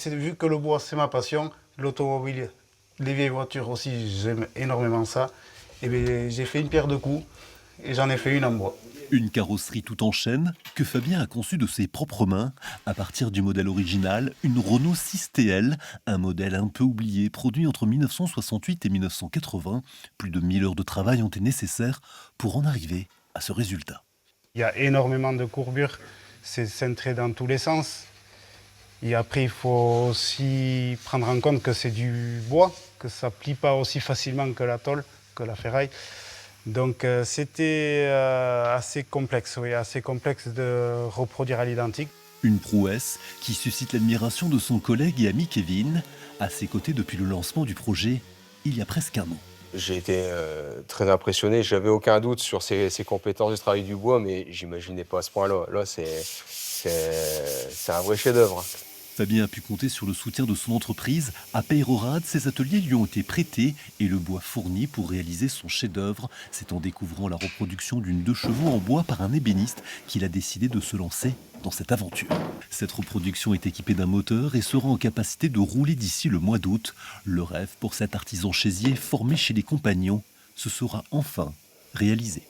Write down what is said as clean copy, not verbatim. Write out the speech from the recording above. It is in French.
vu que le bois c'est ma passion, l'automobile, les vieilles voitures aussi, j'aime énormément ça. Et bien, j'ai fait une pierre de coups et j'en ai fait une en bois. Une carrosserie tout en chaîne que Fabien a conçue de ses propres mains à partir du modèle original, une Renault 6TL, un modèle un peu oublié, produit entre 1968 et 1980. Plus de 1000 heures de travail ont été nécessaires pour en arriver à ce résultat. Il y a énormément de courbures, c'est cintré dans tous les sens. Et après, il faut aussi prendre en compte que c'est du bois, que ça ne plie pas aussi facilement que la tôle, que la ferraille. Donc c'était assez complexe, oui, assez complexe de reproduire à l'identique. Une prouesse qui suscite l'admiration de son collègue et ami Kevin, à ses côtés depuis le lancement du projet il y a presque un an. J'ai été très impressionné, j'avais aucun doute sur ses compétences du travail du bois, mais j'imaginais pas à ce point-là. Là, c'est un vrai chef-d'œuvre. Fabien a pu compter sur le soutien de son entreprise. À Peyrorade, ses ateliers lui ont été prêtés et le bois fourni pour réaliser son chef-d'œuvre. C'est en découvrant la reproduction d'une 2 chevaux en bois par un ébéniste qu'il a décidé de se lancer dans cette aventure. Cette reproduction est équipée d'un moteur et sera en capacité de rouler d'ici le mois d'août. Le rêve pour cet artisan chaisier formé chez les Compagnons se sera enfin réalisé.